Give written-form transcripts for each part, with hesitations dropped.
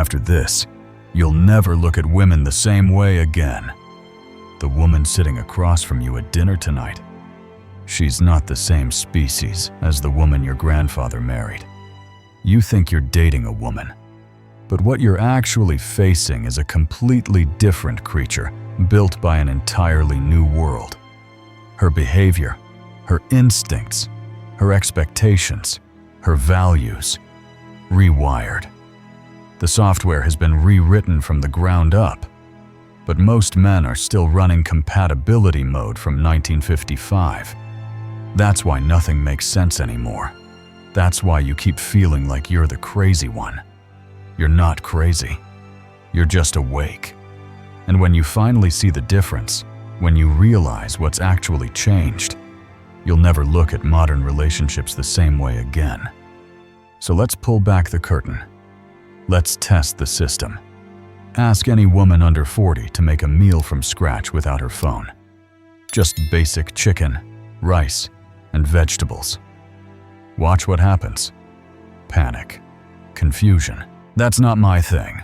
After this, you'll never look at women the same way again. The woman sitting across from you at dinner tonight, she's not the same species as the woman your grandfather married. You think you're dating a woman, but what you're actually facing is a completely different creature built by an entirely new world. Her behavior, her instincts, her expectations, her values, rewired. The software has been rewritten from the ground up, but most men are still running compatibility mode from 1955. That's why nothing makes sense anymore. That's why you keep feeling like you're the crazy one. You're not crazy. You're just awake. And when you finally see the difference, when you realize what's actually changed, you'll never look at modern relationships the same way again. So let's pull back the curtain. Let's test the system. Ask any woman under 40 to make a meal from scratch without her phone. Just basic chicken, rice, and vegetables. Watch what happens. Panic. Confusion. That's not my thing.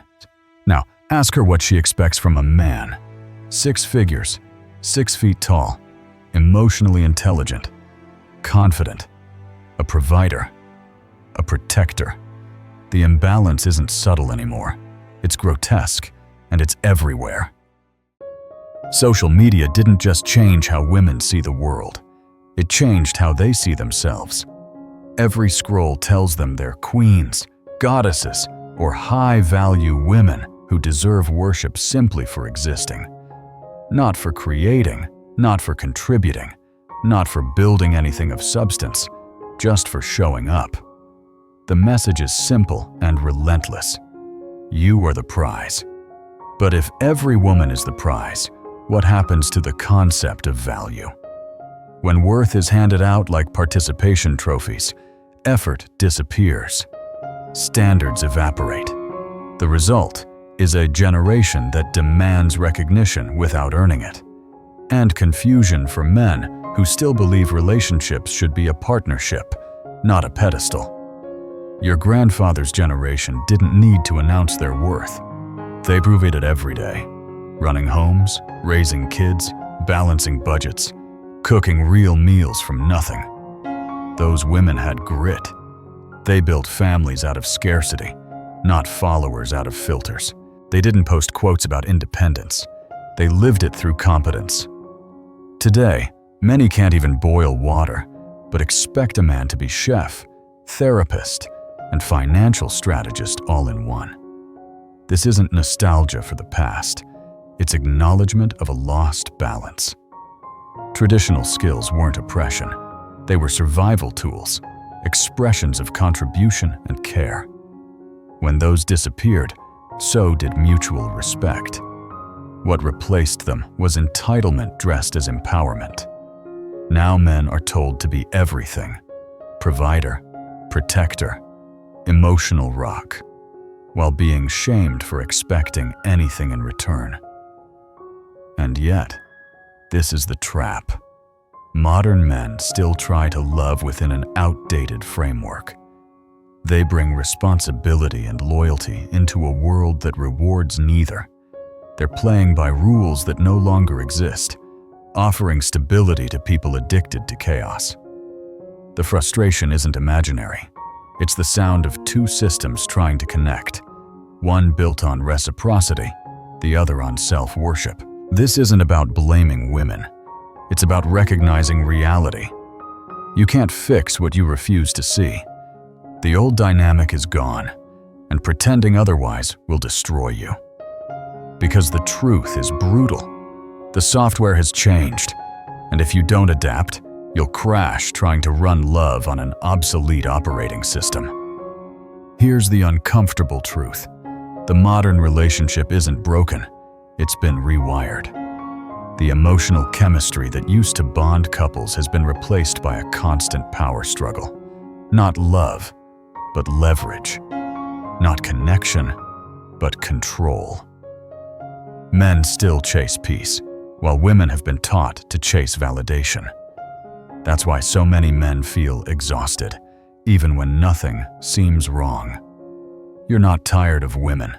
Now, ask her what she expects from a man. 6 figures, 6 feet tall, emotionally intelligent, confident, a provider, a protector. The imbalance isn't subtle anymore. It's grotesque, and it's everywhere. Social media didn't just change how women see the world. It changed how they see themselves. Every scroll tells them they're queens, goddesses, or high-value women who deserve worship simply for existing. Not for creating, not for contributing, not for building anything of substance, just for showing up. The message is simple and relentless. You are the prize. But if every woman is the prize, what happens to the concept of value? When worth is handed out like participation trophies, effort disappears. Standards evaporate. The result is a generation that demands recognition without earning it, and confusion for men who still believe relationships should be a partnership, not a pedestal. Your grandfather's generation didn't need to announce their worth. They proved it every day, running homes, raising kids, balancing budgets, cooking real meals from nothing. Those women had grit. They built families out of scarcity, not followers out of filters. They didn't post quotes about independence. They lived it through competence. Today, many can't even boil water, but expect a man to be chef, therapist, and financial strategist all in one. This isn't nostalgia for the past. It's acknowledgement of a lost balance. Traditional skills weren't oppression. They were survival tools, expressions of contribution and care. When those disappeared, so did mutual respect. What replaced them was entitlement dressed as empowerment. Now men are told to be everything: provider, protector, emotional rock, while being shamed for expecting anything in return. And yet, this is the trap. Modern men still try to love within an outdated framework. They bring responsibility and loyalty into a world that rewards neither. They're playing by rules that no longer exist, offering stability to people addicted to chaos. The frustration isn't imaginary. It's the sound of two systems trying to connect, one built on reciprocity, the other on self-worship. This isn't about blaming women. It's about recognizing reality. You can't fix what you refuse to see. The old dynamic is gone, and pretending otherwise will destroy you. Because the truth is brutal. The software has changed, and if you don't adapt, you'll crash trying to run love on an obsolete operating system. Here's the uncomfortable truth. The modern relationship isn't broken. It's been rewired. The emotional chemistry that used to bond couples has been replaced by a constant power struggle. Not love, but leverage. Not connection, but control. Men still chase peace, while women have been taught to chase validation. That's why so many men feel exhausted, even when nothing seems wrong. You're not tired of women.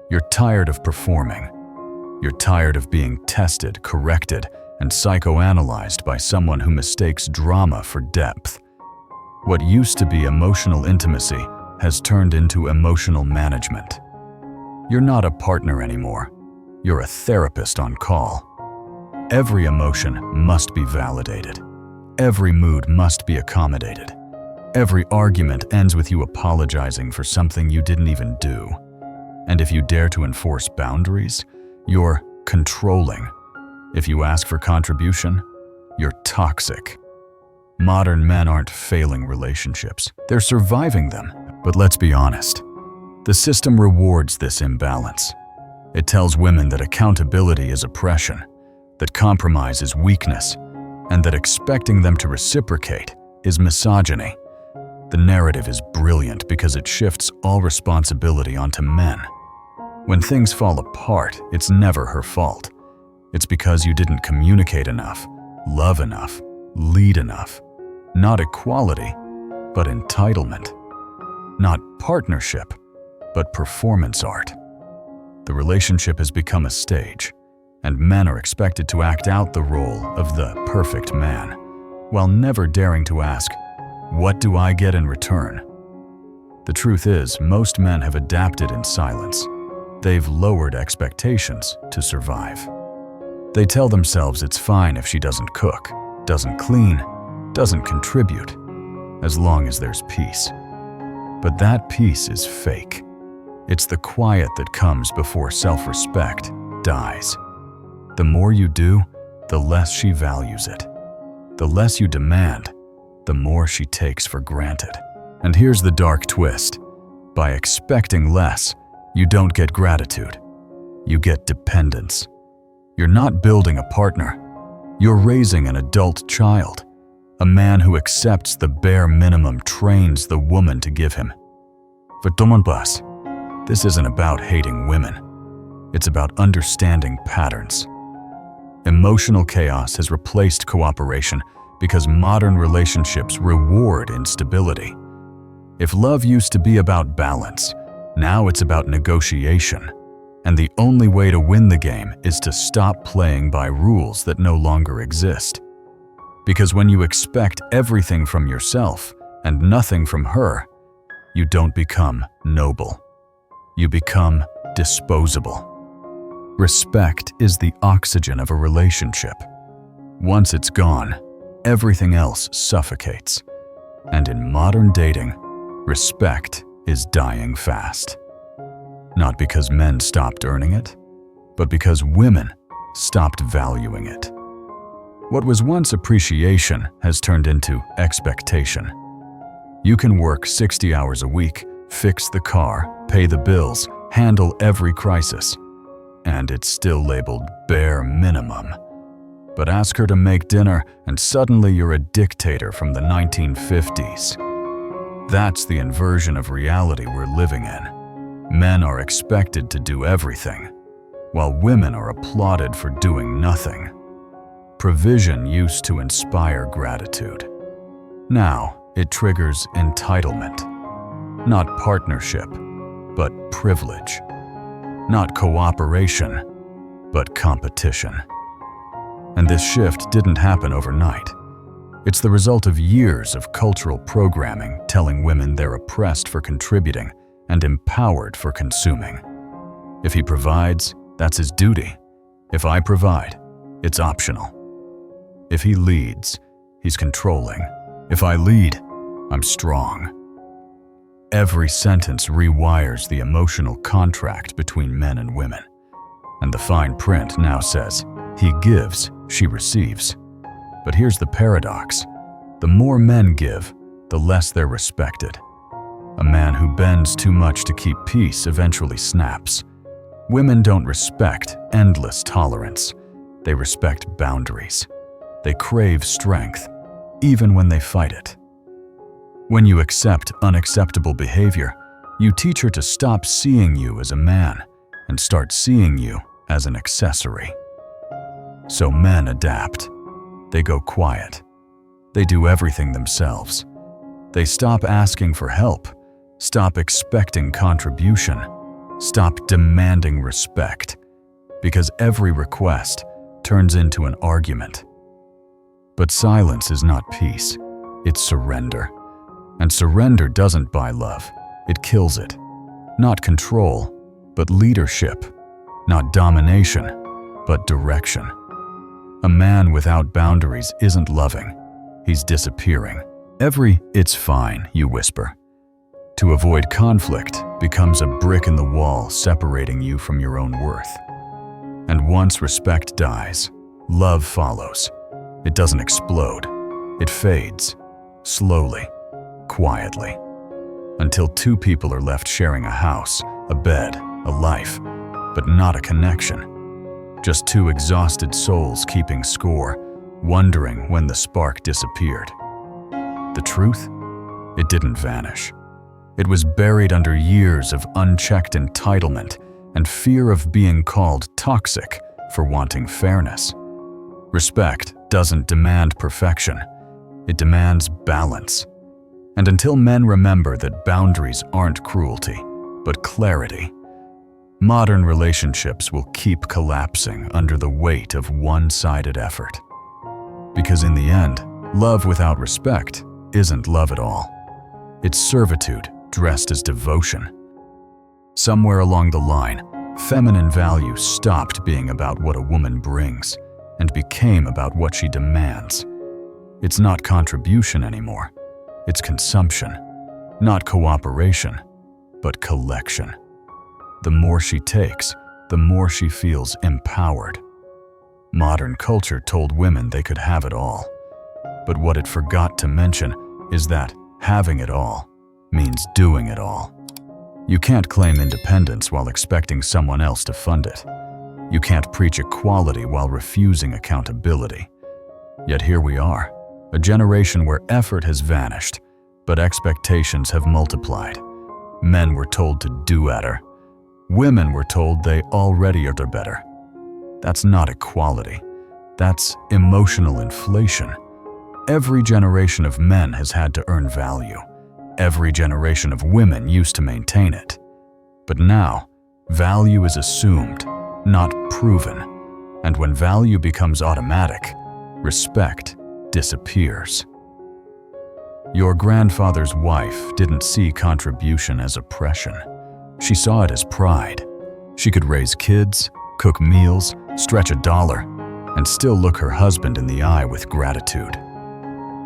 You're tired of performing. You're tired of being tested, corrected, and psychoanalyzed by someone who mistakes drama for depth. What used to be emotional intimacy has turned into emotional management. You're not a partner anymore. You're a therapist on call. Every emotion must be validated. Every mood must be accommodated. Every argument ends with you apologizing for something you didn't even do. And if you dare to enforce boundaries, you're controlling. If you ask for contribution, you're toxic. Modern men aren't failing relationships. They're surviving them. But let's be honest. The system rewards this imbalance. It tells women that accountability is oppression, that compromise is weakness, and that expecting them to reciprocate is misogyny. The narrative is brilliant because it shifts all responsibility onto men. When things fall apart, it's never her fault. It's because you didn't communicate enough, love enough, lead enough. Not equality, but entitlement. Not partnership, but performance art. The relationship has become a stage, and men are expected to act out the role of the perfect man, while never daring to ask, "What do I get in return?" The truth is, most men have adapted in silence. They've lowered expectations to survive. They tell themselves it's fine if she doesn't cook, doesn't clean, doesn't contribute, as long as there's peace. But that peace is fake. It's the quiet that comes before self-respect dies. The more you do, the less she values it. The less you demand, the more she takes for granted. And here's the dark twist. By expecting less, you don't get gratitude. You get dependence. You're not building a partner. You're raising an adult child. A man who accepts the bare minimum trains the woman to give him. For Domonbas, this isn't about hating women. It's about understanding patterns. Emotional chaos has replaced cooperation because modern relationships reward instability. If love used to be about balance, now it's about negotiation. And the only way to win the game is to stop playing by rules that no longer exist. Because when you expect everything from yourself and nothing from her, you don't become noble. You become disposable. Respect is the oxygen of a relationship. Once it's gone, everything else suffocates. And in modern dating, respect is dying fast. Not because men stopped earning it, but because women stopped valuing it. What was once appreciation has turned into expectation. You can work 60 hours a week, fix the car, pay the bills, handle every crisis, and it's still labeled bare minimum. But ask her to make dinner and suddenly you're a dictator from the 1950s. That's the inversion of reality we're living in. Men are expected to do everything, while women are applauded for doing nothing. Provision used to inspire gratitude. Now it triggers entitlement. Not partnership, but privilege. Not cooperation, but competition. And this shift didn't happen overnight. It's the result of years of cultural programming telling women they're oppressed for contributing and empowered for consuming. If he provides, that's his duty. If I provide, it's optional. If he leads, he's controlling. If I lead, I'm strong. Every sentence rewires the emotional contract between men and women. And the fine print now says, he gives, she receives. But here's the paradox. The more men give, the less they're respected. A man who bends too much to keep peace eventually snaps. Women don't respect endless tolerance. They respect boundaries. They crave strength, even when they fight it. When you accept unacceptable behavior, you teach her to stop seeing you as a man and start seeing you as an accessory. So men adapt. They go quiet. They do everything themselves. They stop asking for help, stop expecting contribution, Stop demanding respect, because every request turns into an argument. But silence is not peace, it's surrender. And surrender doesn't buy love, it kills it. Not control, but leadership. Not domination, but direction. A man without boundaries isn't loving, he's disappearing. Every "it's fine," you whisper, to avoid conflict becomes a brick in the wall separating you from your own worth. And once respect dies, love follows. It doesn't explode, it fades, slowly, quietly, until two people are left sharing a house, a bed, a life, but not a connection. Just two exhausted souls keeping score, wondering when the spark disappeared. The truth? It didn't vanish. It was buried under years of unchecked entitlement and fear of being called toxic for wanting fairness. Respect doesn't demand perfection. It demands balance. And until men remember that boundaries aren't cruelty, but clarity, modern relationships will keep collapsing under the weight of one-sided effort. Because in the end, love without respect isn't love at all. It's servitude dressed as devotion. Somewhere along the line, feminine values stopped being about what a woman brings and became about what she demands. It's not contribution anymore. It's consumption. Not cooperation, but collection. The more she takes, the more she feels empowered. Modern culture told women they could have it all. But what it forgot to mention is that having it all means doing it all. You can't claim independence while expecting someone else to fund it. You can't preach equality while refusing accountability. Yet here we are, a generation where effort has vanished, but expectations have multiplied. Men were told to do better. Women were told they already are better. That's not equality. That's emotional inflation. Every generation of men has had to earn value. Every generation of women used to maintain it. But now, value is assumed, not proven. And when value becomes automatic, respect disappears. Your grandfather's wife didn't see contribution as oppression. She saw it as pride. She could raise kids, cook meals, stretch $1, and still look her husband in the eye with gratitude.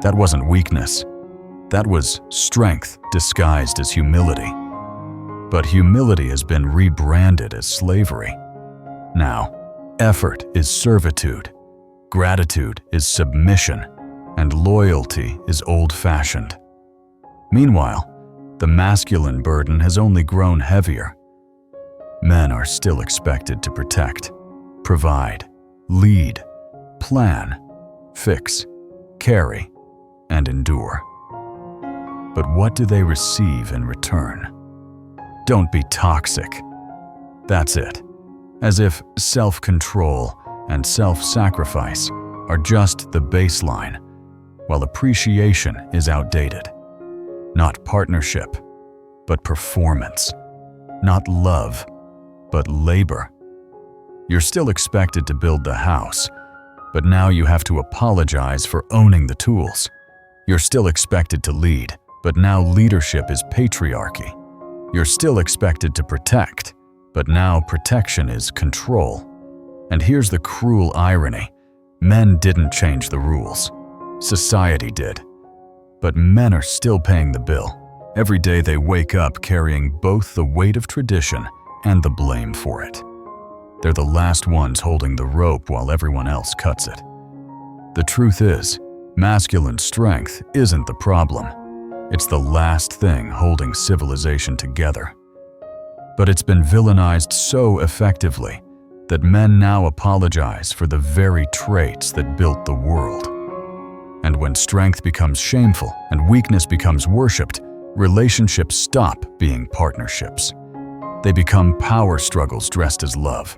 That wasn't weakness. That was strength disguised as humility. But humility has been rebranded as slavery. Now, effort is servitude, gratitude is submission, and loyalty is old-fashioned. Meanwhile, the masculine burden has only grown heavier. Men are still expected to protect, provide, lead, plan, fix, carry, and endure. But what do they receive in return? Don't be toxic. That's it. As if self-control and self-sacrifice are just the baseline, while appreciation is outdated. Not partnership, but performance. Not love, but labor. You're still expected to build the house, but now you have to apologize for owning the tools. You're still expected to lead, but now leadership is patriarchy. You're still expected to protect, but now protection is control. And here's the cruel irony. Men didn't change the rules. Society did. But men are still paying the bill. Every day they wake up carrying both the weight of tradition and the blame for it. They're the last ones holding the rope while everyone else cuts it. The truth is, masculine strength isn't the problem. It's the last thing holding civilization together. But it's been villainized so effectively that men now apologize for the very traits that built the world. And when strength becomes shameful and weakness becomes worshipped, relationships stop being partnerships. They become power struggles dressed as love.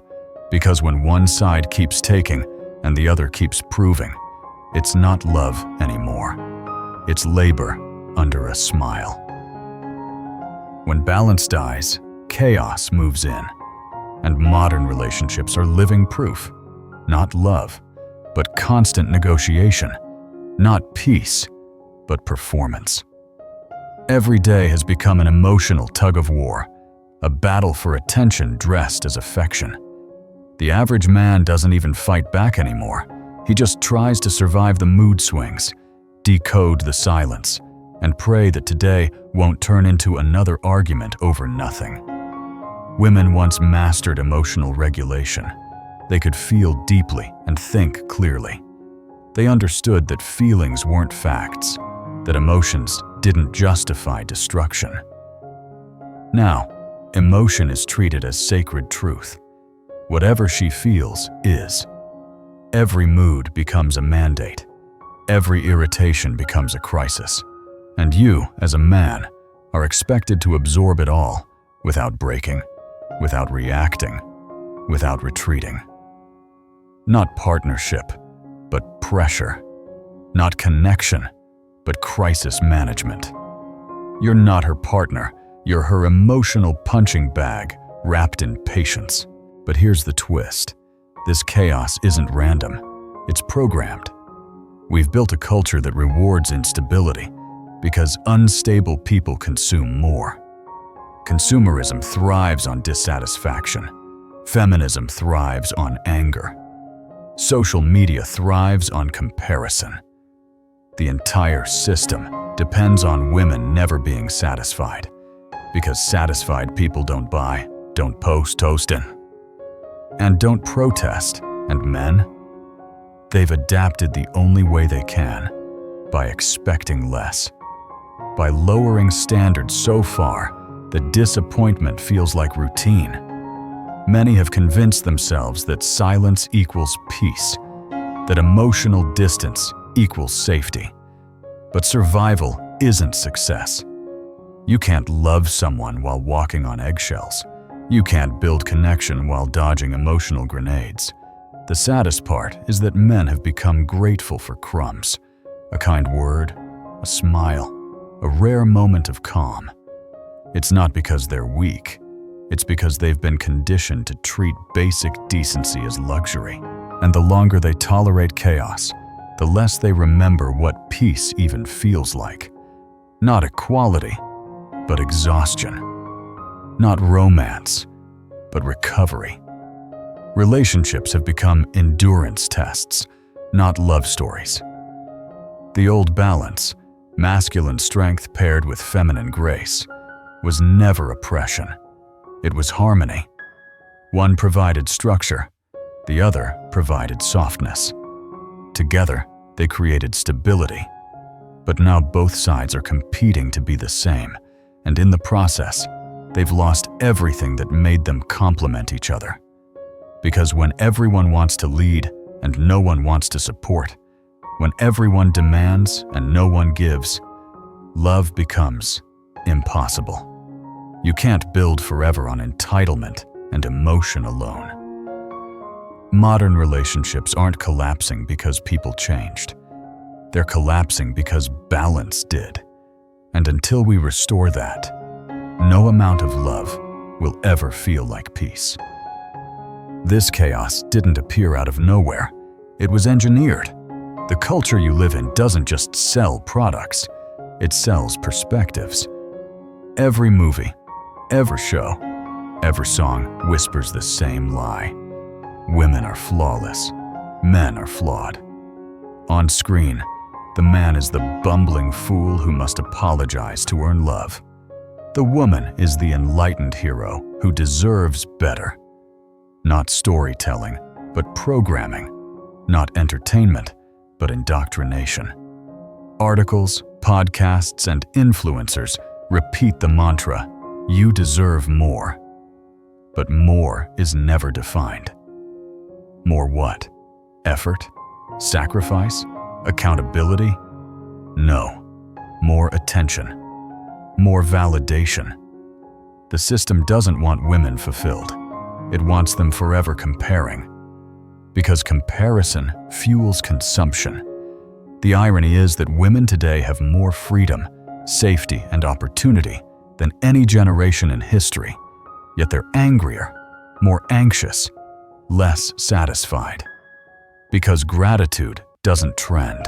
Because when one side keeps taking and the other keeps proving, it's not love anymore. It's labor under a smile. When balance dies, chaos moves in. And modern relationships are living proof. Not love, but constant negotiation. Not peace, but performance. Every day has become an emotional tug-of-war, a battle for attention dressed as affection. The average man doesn't even fight back anymore. He just tries to survive the mood swings, decode the silence, and pray that today won't turn into another argument over nothing. Women once mastered emotional regulation. They could feel deeply and think clearly. They understood that feelings weren't facts, that emotions didn't justify destruction. Now, emotion is treated as sacred truth. Whatever she feels is. Every mood becomes a mandate. Every irritation becomes a crisis. And you, as a man, are expected to absorb it all without breaking, without reacting, without retreating. Not partnership, but pressure. Not connection, but crisis management. You're not her partner, you're her emotional punching bag wrapped in patience. But here's the twist. This chaos isn't random. It's programmed. We've built a culture that rewards instability because unstable people consume more. Consumerism thrives on dissatisfaction. Feminism thrives on anger. Social media thrives on comparison. The entire system depends on women never being satisfied, because satisfied people don't buy, don't post toastin', and don't protest. And men? They've adapted the only way they can, by expecting less, by lowering standards so far that disappointment feels like routine. Many have convinced themselves that silence equals peace, that emotional distance equals safety. But survival isn't success. You can't love someone while walking on eggshells. You can't build connection while dodging emotional grenades. The saddest part is that men have become grateful for crumbs, a kind word, a smile, a rare moment of calm. It's not because they're weak. It's because they've been conditioned to treat basic decency as luxury. And the longer they tolerate chaos, the less they remember what peace even feels like. Not equality, but exhaustion. Not romance, but recovery. Relationships have become endurance tests, not love stories. The old balance, masculine strength paired with feminine grace, was never oppression. It was harmony. One provided structure, the other provided softness. Together, they created stability. But now both sides are competing to be the same, and in the process, they've lost everything that made them complement each other. Because when everyone wants to lead and no one wants to support, when everyone demands and no one gives, love becomes impossible. You can't build forever on entitlement and emotion alone. Modern relationships aren't collapsing because people changed. They're collapsing because balance did. And until we restore that, no amount of love will ever feel like peace. This chaos didn't appear out of nowhere. It was engineered. The culture you live in doesn't just sell products, it sells perspectives. Every movie, every show, every song whispers the same lie. Women are flawless. Men are flawed. On screen, the man is the bumbling fool who must apologize to earn love. The woman is the enlightened hero who deserves better. Not storytelling, but programming. Not entertainment, but indoctrination. Articles, podcasts, and influencers repeat the mantra, "You deserve more." But more is never defined. More what? Effort? Sacrifice? Accountability? No. More attention. More validation. The system doesn't want women fulfilled. It wants them forever comparing. Because comparison fuels consumption. The irony is that women today have more freedom, safety, and opportunity than any generation in history. yet they're angrier, more anxious, less satisfied. Because gratitude doesn't trend.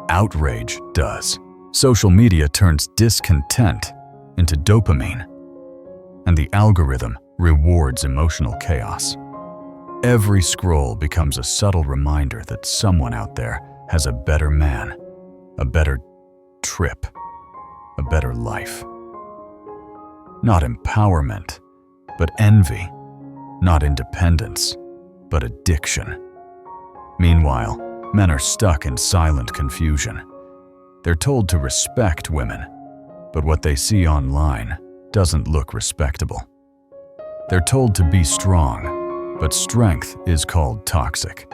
Outrage does. Social media turns discontent into dopamine, and the algorithm rewards emotional chaos. Every scroll becomes a subtle reminder that someone out there has a better man, a better trip, a better life. Not empowerment, but envy. Not independence, but addiction. Meanwhile, men are stuck in silent confusion. They're told to respect women, but what they see online doesn't look respectable. They're told to be strong, but strength is called toxic.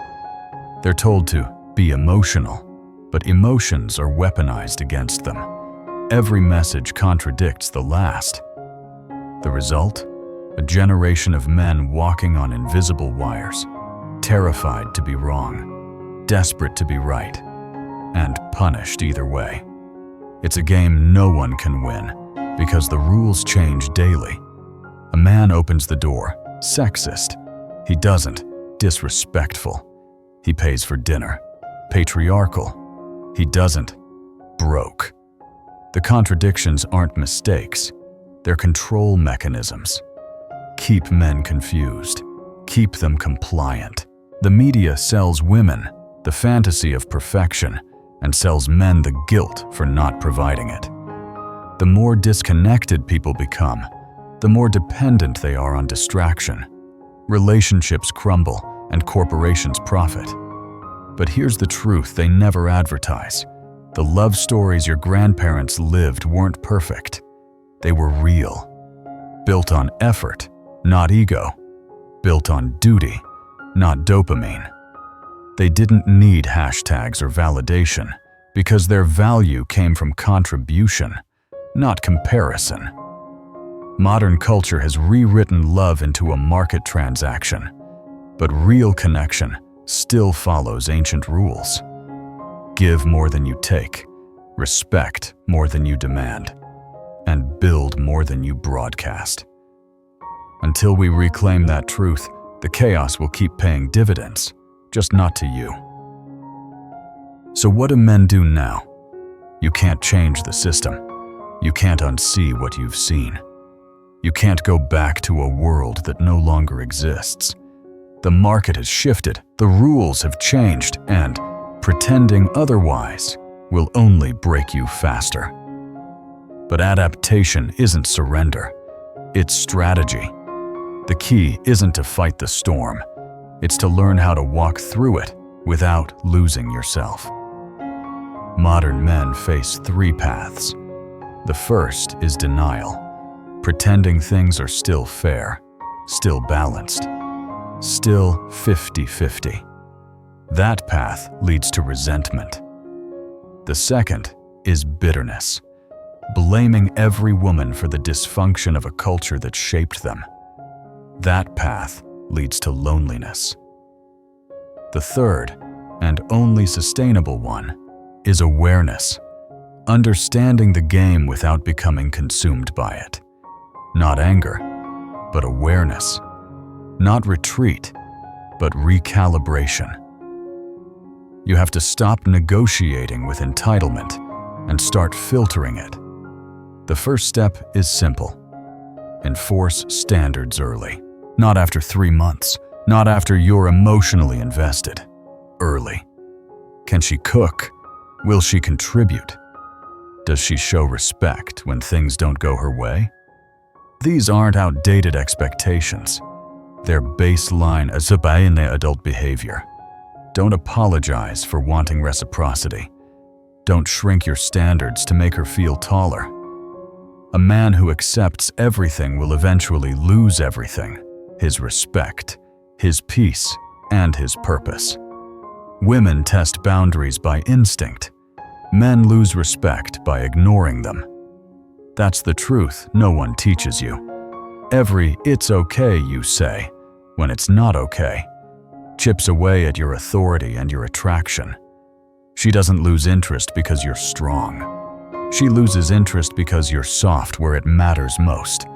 They're told to be emotional, but emotions are weaponized against them. Every message contradicts the last. The result? A generation of men walking on invisible wires, terrified to be wrong, desperate to be right, and punished either way. It's a game no one can win because the rules change daily. A man opens the door, sexist. He doesn't, disrespectful. He pays for dinner, patriarchal. He doesn't, broke. The contradictions aren't mistakes. They're control mechanisms. Keep men confused. Keep them compliant. The media sells women the fantasy of perfection and sells men the guilt for not providing it. The more disconnected people become, the more dependent they are on distraction. Relationships crumble and corporations profit. But here's the truth they never advertise. The love stories your grandparents lived weren't perfect. They were real. Built on effort, not ego. Built on duty, not dopamine. They didn't need hashtags or validation because their value came from contribution, not comparison. Modern culture has rewritten love into a market transaction, but real connection still follows ancient rules. Give more than you take, respect more than you demand, and build more than you broadcast. Until we reclaim that truth, the chaos will keep paying dividends, just not to you. So what do men do now? You can't change the system. You can't unsee what you've seen. You can't go back to a world that no longer exists. The market has shifted, the rules have changed, and pretending otherwise will only break you faster. But adaptation isn't surrender, it's strategy. The key isn't to fight the storm, it's to learn how to walk through it without losing yourself. Modern men face three paths. The first is denial, pretending things are still fair, still balanced, still 50-50. That path leads to resentment. The second is bitterness, blaming every woman for the dysfunction of a culture that shaped them. That path leads to loneliness. The third, and only sustainable one, is awareness, understanding the game without becoming consumed by it. Not anger, but awareness. Not retreat, but recalibration. You have to stop negotiating with entitlement and start filtering it. The first step is simple. Enforce standards early. Not after 3 months, not after you're emotionally invested. Early. Can she cook? Will she contribute? Does she show respect when things don't go her way? These aren't outdated expectations. They're baseline adult behavior. Don't apologize for wanting reciprocity. Don't shrink your standards to make her feel taller. A man who accepts everything will eventually lose everything: his respect, his peace, and his purpose. Women test boundaries by instinct. Men lose respect by ignoring them. That's the truth no one teaches you. Every "it's okay" you say, when it's not okay, chips away at your authority and your attraction. She doesn't lose interest because you're strong. She loses interest because you're soft where it matters most,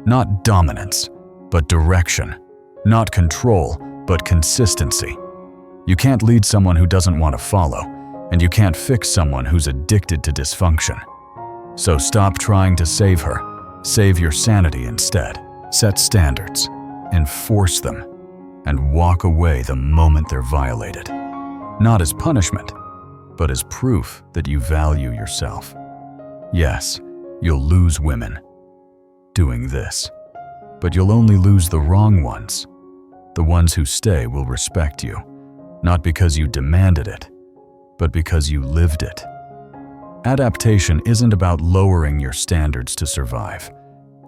Not dominance, but direction. Not control, but consistency. You can't lead someone who doesn't want to follow, and you can't fix someone who's addicted to dysfunction. So stop trying to save her. Save your sanity instead. Set standards, enforce them, and walk away the moment they're violated. Not as punishment, but as proof that you value yourself. Yes, you'll lose women doing this, but you'll only lose the wrong ones. The ones who stay will respect you, not because you demanded it, but because you lived it. Adaptation isn't about lowering your standards to survive.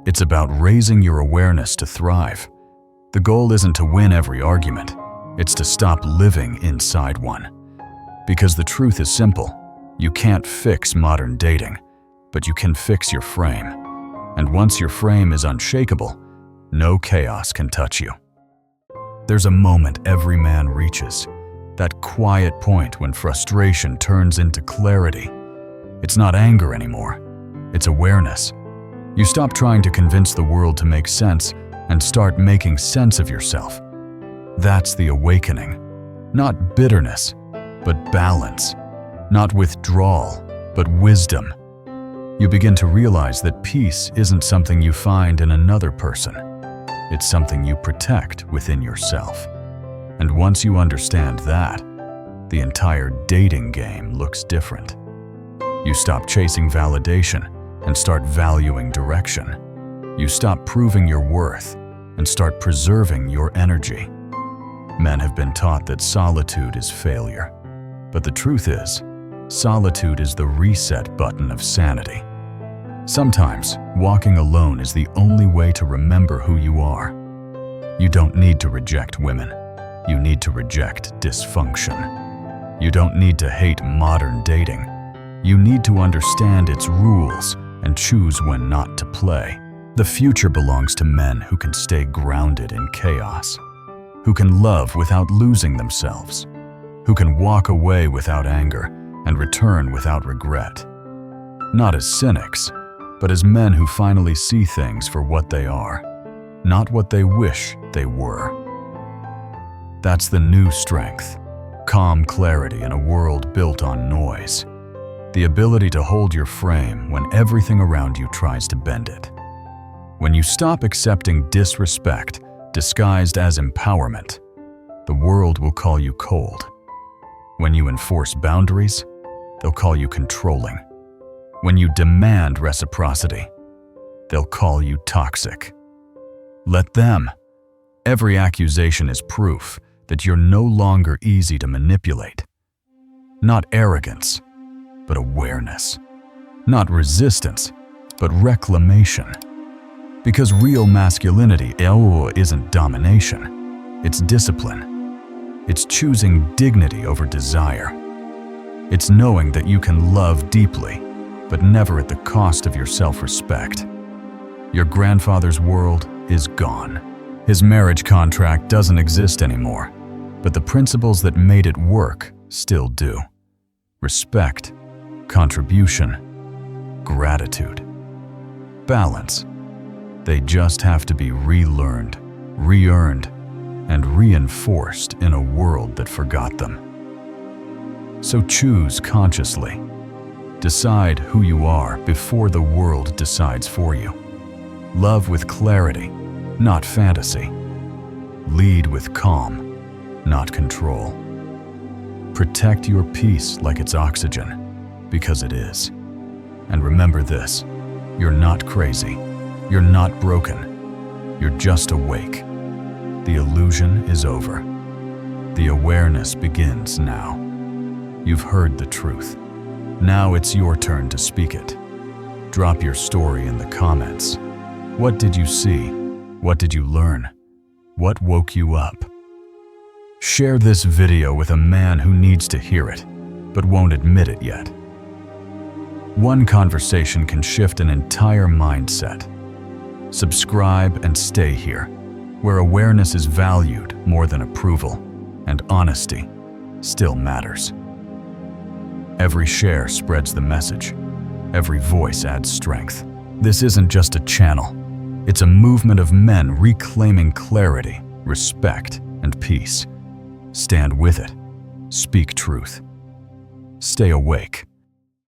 It's about raising your awareness to thrive. The goal isn't to win every argument. It's to stop living inside one. Because the truth is simple. You can't fix modern dating, but you can fix your frame. And once your frame is unshakable, no chaos can touch you. There's a moment every man reaches, that quiet point when frustration turns into clarity. It's not anger anymore, it's awareness. You stop trying to convince the world to make sense and start making sense of yourself. That's the awakening. Not bitterness, but balance. Not withdrawal, but wisdom. You begin to realize that peace isn't something you find in another person. It's something you protect within yourself. And once you understand that, the entire dating game looks different. You stop chasing validation and start valuing direction. You stop proving your worth and start preserving your energy. Men have been taught that solitude is failure. But the truth is, solitude is the reset button of sanity. Sometimes, walking alone is the only way to remember who you are. You don't need to reject women. You need to reject dysfunction. You don't need to hate modern dating. You need to understand its rules and choose when not to play. The future belongs to men who can stay grounded in chaos, who can love without losing themselves, who can walk away without anger and return without regret. Not as cynics, but as men who finally see things for what they are, not what they wish they were. That's the new strength, calm clarity in a world built on noise. The ability to hold your frame when everything around you tries to bend it. When you stop accepting disrespect disguised as empowerment, the world will call you cold. When you enforce boundaries, they'll call you controlling. When you demand reciprocity, they'll call you toxic. Let them. Every accusation is proof that you're no longer easy to manipulate. Not arrogance, but awareness. Not resistance, but reclamation. Because real masculinity isn't domination, it's discipline. It's choosing dignity over desire. It's knowing that you can love deeply, but never at the cost of your self-respect. Your grandfather's world is gone. His marriage contract doesn't exist anymore, but the principles that made it work still do. Respect, contribution, gratitude, balance. They just have to be relearned, re-earned, and reinforced in a world that forgot them. So choose consciously. Decide who you are before the world decides for you. Love with clarity, not fantasy. Lead with calm, not control. Protect your peace like it's oxygen, because it is. And remember this, you're not crazy. You're not broken. You're just awake. The illusion is over. The awareness begins now. You've heard the truth. Now it's your turn to speak it. Drop your story in the comments. What did you see? What did you learn? What woke you up? Share this video with a man who needs to hear it, but won't admit it yet. One conversation can shift an entire mindset. Subscribe and stay here, where awareness is valued more than approval, and honesty still matters. Every share spreads the message. Every voice adds strength. This isn't just a channel. It's a movement of men reclaiming clarity, respect, and peace. Stand with it. Speak truth. Stay awake.